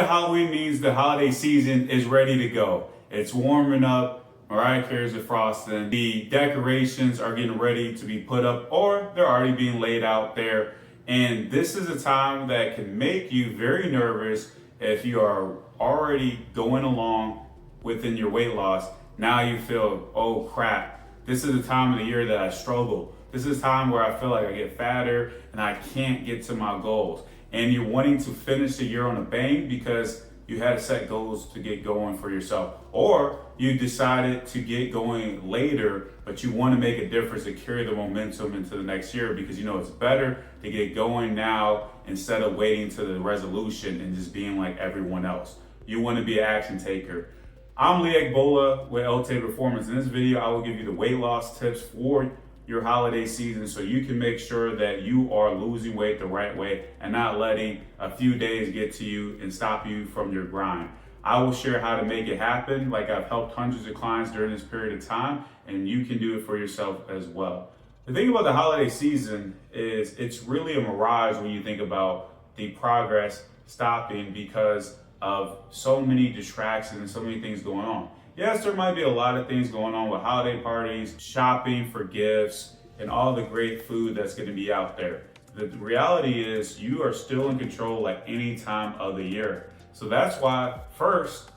of Halloween means the holiday season is ready to go. It's warming up. Mariah Carey's frosting. The decorations are getting ready to be put up, or they're already being laid out there. And this is a time that can make you very nervous if you are already going along within your weight loss. Now you feel, oh crap, this is the time of the year that I struggle. This is time where I feel like I get fatter and I can't get to my goals. And you're wanting to finish the year on a bang because you had to set goals to get going for yourself. Or you decided to get going later, but you want to make a difference to carry the momentum into the next year because you know it's better to get going now instead of waiting to the resolution and just being like everyone else. You want to be an action taker. I'm Lee Egbola with LT Performance. In this video, I will give you the weight loss tips for your holiday season so you can make sure that you are losing weight the right way and not letting a few days get to you and stop you from your grind. I will share how to make it happen, like I've helped hundreds of clients during this period of time, and you can do it for yourself as well. The thing about the holiday season is it's really a mirage when you think about the progress stopping because of so many distractions and so many things going on. Yes, there might be a lot of things going on with holiday parties, shopping for gifts, and all the great food that's going to be out there. The reality is you are still in control at any time of the year. So that's why, first,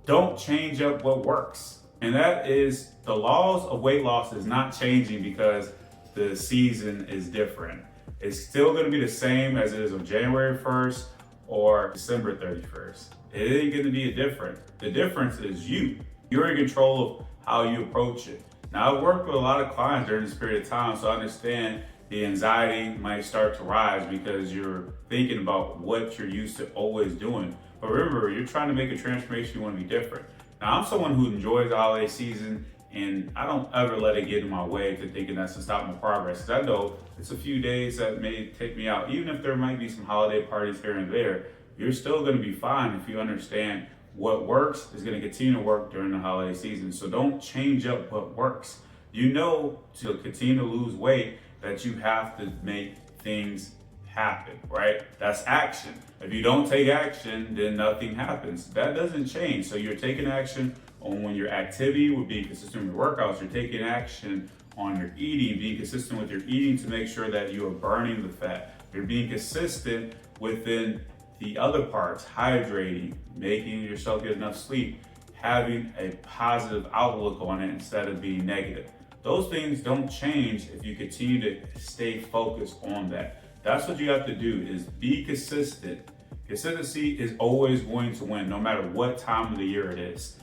don't change up what works. And that is the laws of weight loss is not changing because the season is different. It's still going to be the same as it is on January 1st or December 31st. It ain't going to be different. The difference is you. You're in control of how you approach it. Now, I've worked with a lot of clients during this period of time, so I understand the anxiety might start to rise because you're thinking about what you're used to always doing. But remember, you're trying to make a transformation, you want to be different. Now, I'm someone who enjoys the holiday season, and I don't ever let it get in my way to thinking that's to stop my progress. Because I know it's a few days that may take me out. Even if there might be some holiday parties here and there, you're still going to be fine if you understand what works is going to continue to work during the holiday season. So don't change up what works. You know, to continue to lose weight, that you have to make things happen, right? That's action. If you don't take action, then nothing happens. That doesn't change. So you're taking action on when your activity would be consistent with your workouts. You're taking action on your eating, being consistent with your eating to make sure that you are burning the fat. You're being consistent within the other parts, hydrating, making yourself get enough sleep, having a positive outlook on it instead of being negative. Those things don't change if you continue to stay focused on that. That's what you have to do is be consistent. Consistency is always going to win no matter what time of the year it is.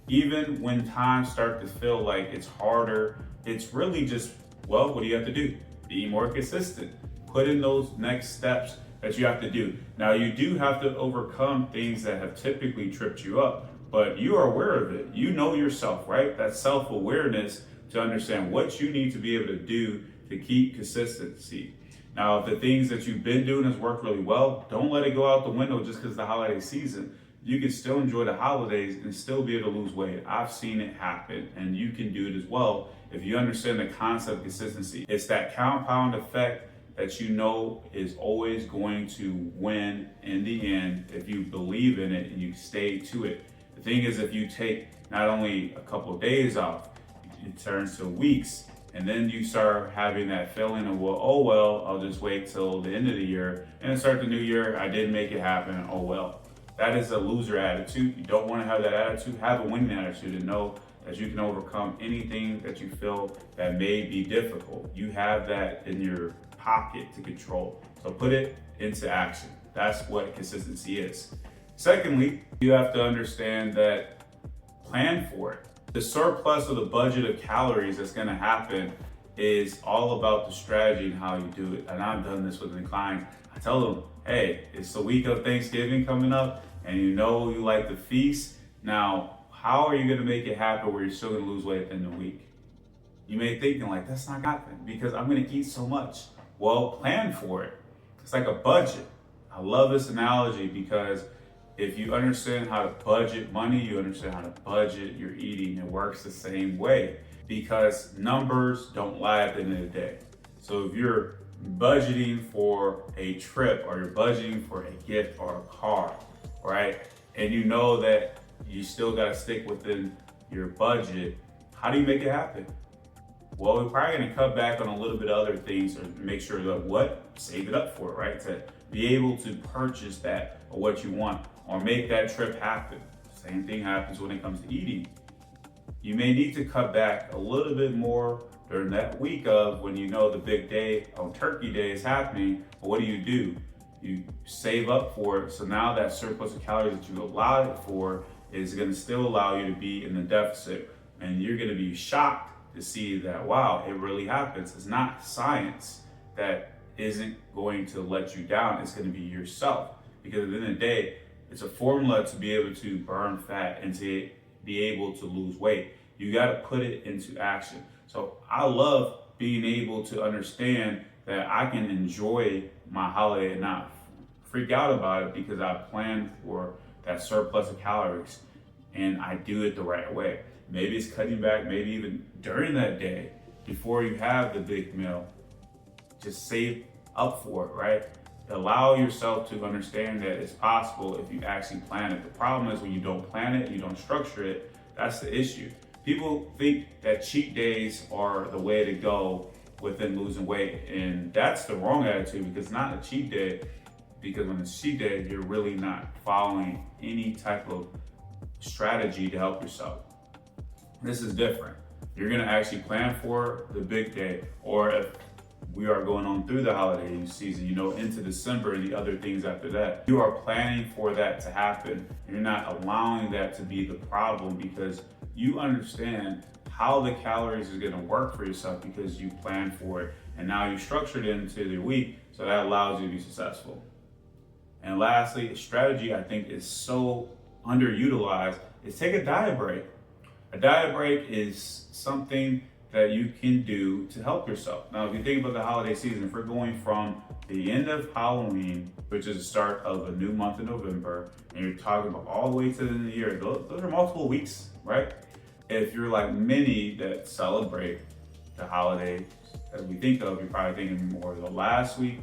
Even when times start to feel like it's harder, it's really just, well, what do you have to do? Be more consistent. Put in those next steps that you have to do. Now, you do have to overcome things that have typically tripped you up, but you are aware of it. You know yourself, right? That self-awareness to understand what you need to be able to do to keep consistency. Now, if the things that you've been doing has worked really well, don't let it go out the window just because it's the holiday season. You can still enjoy the holidays and still be able to lose weight. I've seen it happen, and you can do it as well if you understand the concept of consistency. It's that compound effect that you know is always going to win in the end if you believe in it and you stay to it. The thing is, if you take not only a couple of days off, it turns to weeks, and then you start having that feeling of, well, oh well, I'll just wait till the end of the year and then start the new year. I didn't make it happen. Oh well. That is a loser attitude. You don't want to have that attitude. Have a winning attitude and know that you can overcome anything that you feel that may be difficult. You have that in your pocket to control. So put it into action. That's what consistency is. Secondly, you have to understand that plan for it. The surplus of the budget of calories that's going to happen is all about the strategy and how you do it. And I've done this with the clients. I tell them, hey, it's the week of Thanksgiving coming up and you know you like the feast. Now, how are you going to make it happen where you're still going to lose weight in the week? You may be thinking like, that's not going to happen because I'm going to eat so much. Well, plan for it. It's like a budget. I love this analogy because if you understand how to budget money, you understand how to budget your eating. It works the same way because numbers don't lie at the end of the day. So if you're budgeting for a trip or you're budgeting for a gift or a car right? And you know that you still got to stick within your budget. How do you make it happen? Well, we're probably going to cut back on a little bit of other things or make sure that save it up for it, right? To be able to purchase that or what you want or make that trip happen. Same thing happens when it comes to eating. You may need to cut back a little bit more during that week of when you know the big day on Turkey Day is happening. But what do? You save up for it. So now that surplus of calories that you allowed it for is going to still allow you to be in the deficit. And you're going to be shocked to see that, wow, it really happens. It's not science that isn't going to let you down. It's going to be yourself. Because at the end of the day, it's a formula to be able to burn fat and to be able to lose weight. You got to put it into action. So I love being able to understand that I can enjoy my holiday and not freak out about it because I planned for that surplus of calories and I do it the right way. Maybe it's cutting back, maybe even during that day before you have the big meal. Just save up for it, right? Allow yourself to understand that it's possible if you actually plan it. The problem is when you don't plan it, you don't structure it, that's the issue. People think that cheat days are the way to go within losing weight, and that's the wrong attitude because it's not a cheat day, because when it's cheat day, you're really not following any type of strategy to help yourself. This is different. You're gonna actually plan for the big day, or if we are going on through the holiday season, into December and the other things after that. You are planning for that to happen. You're not allowing that to be the problem because you understand how the calories is gonna work for yourself because you plan for it. And now you structured it into the week, so that allows you to be successful. And lastly, a strategy I think is so underutilized is take a diet break. A diet break is something that you can do to help yourself. Now, if you think about the holiday season, if we're going from the end of Halloween, which is the start of a new month in November, and you're talking about all the way to the end of the year, those are multiple weeks, right? If you're like many that celebrate the holiday as we think of, you're probably thinking more of the last week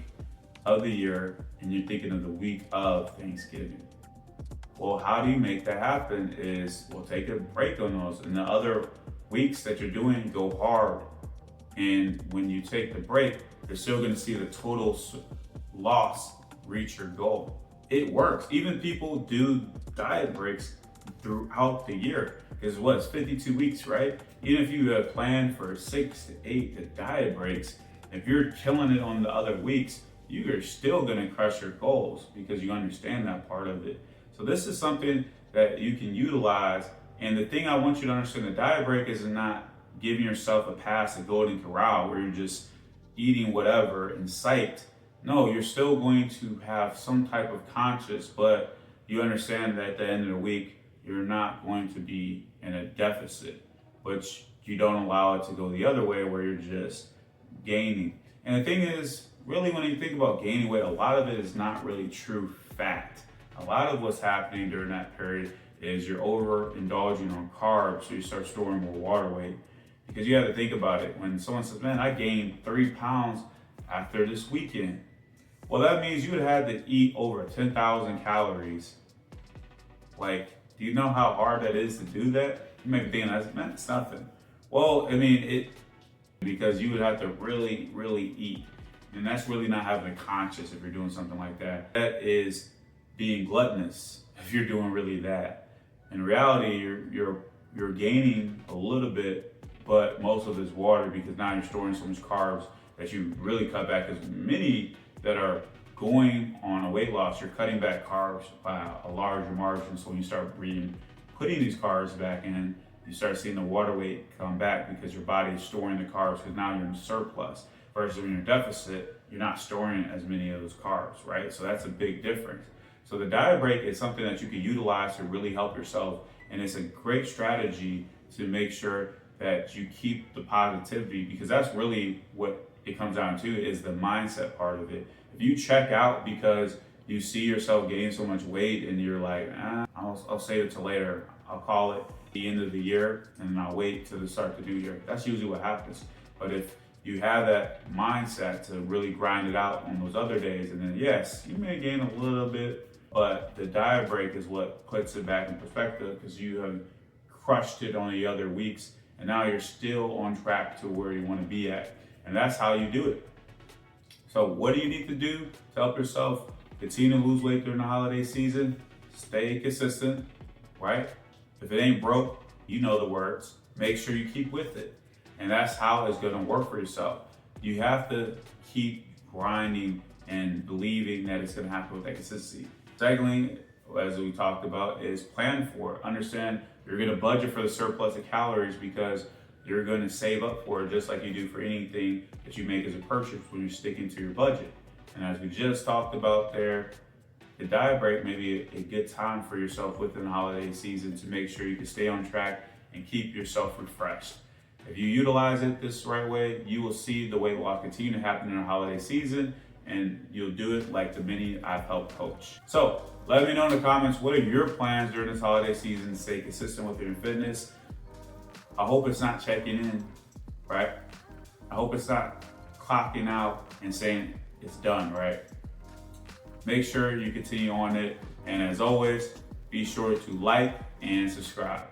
of the year, and you're thinking of the week of Thanksgiving. Well, how do you make that happen is, take a break on those. And the other weeks that you're doing, go hard. And when you take the break, you're still gonna see the total loss reach your goal. It works. Even people do diet breaks throughout the year. Because it's 52 weeks, right? Even if you have planned for 6 to 8 diet breaks, if you're killing it on the other weeks, you are still gonna crush your goals because you understand that part of it. So this is something that you can utilize. And the thing I want you to understand, the diet break is not giving yourself a pass at Golden Corral where you're just eating whatever and psyched. No, you're still going to have some type of conscious, but you understand that at the end of the week, you're not going to be in a deficit, but you don't allow it to go the other way where you're just gaining. And the thing is, really when you think about gaining weight, a lot of it is not really true fat. A lot of what's happening during that period is you're overindulging on carbs, so you start storing more water weight. Because you have to think about it. When someone says, man, I gained 3 pounds after this weekend. Well, that means you would have to eat over 10,000 calories. Like, do you know how hard that is to do that? You may be thinking, man, it's nothing. Well, because you would have to really, really eat. And that's really not having a conscience if you're doing something like that. That is being gluttonous if you're doing really that. In reality, you're gaining a little bit, but most of it's water because now you're storing so much carbs that you really cut back. As many that are going on a weight loss, you're cutting back carbs by a larger margin. So when you start putting these carbs back in, you start seeing the water weight come back because your body is storing the carbs because now you're in surplus. Versus when you're in deficit, you're not storing as many of those carbs, right? So that's a big difference. So the diet break is something that you can utilize to really help yourself. And it's a great strategy to make sure that you keep the positivity, because that's really what it comes down to, is the mindset part of it. If you check out because you see yourself gaining so much weight and you're like, I'll save it till later. I'll call it the end of the year and then I'll wait till the start of the new year. That's usually what happens. But if you have that mindset to really grind it out on those other days, and then yes, you may gain a little bit But the diet break is what puts it back in perspective, because you have crushed it on the other weeks and now you're still on track to where you want to be at. And that's how you do it. So what do you need to do to help yourself continue to lose weight during the holiday season? Stay consistent, right? If it ain't broke, you know the words. Make sure you keep with it. And that's how it's going to work for yourself. You have to keep grinding and believing that it's going to happen with that consistency. Secondly, as we talked about, is plan for it. Understand you're going to budget for the surplus of calories, because you're going to save up for it just like you do for anything that you make as a purchase when you're sticking to your budget. And as we just talked about there, the diet break may be a good time for yourself within the holiday season to make sure you can stay on track and keep yourself refreshed. If you utilize it this right way, you will see the weight loss continue to happen in the holiday season, and you'll do it like the many I've helped coach. So let me know in the comments, what are your plans during this holiday season to stay consistent with your fitness? I hope it's not checking in, right? I hope it's not clocking out and saying it's done, right? Make sure you continue on it. And as always, be sure to like and subscribe.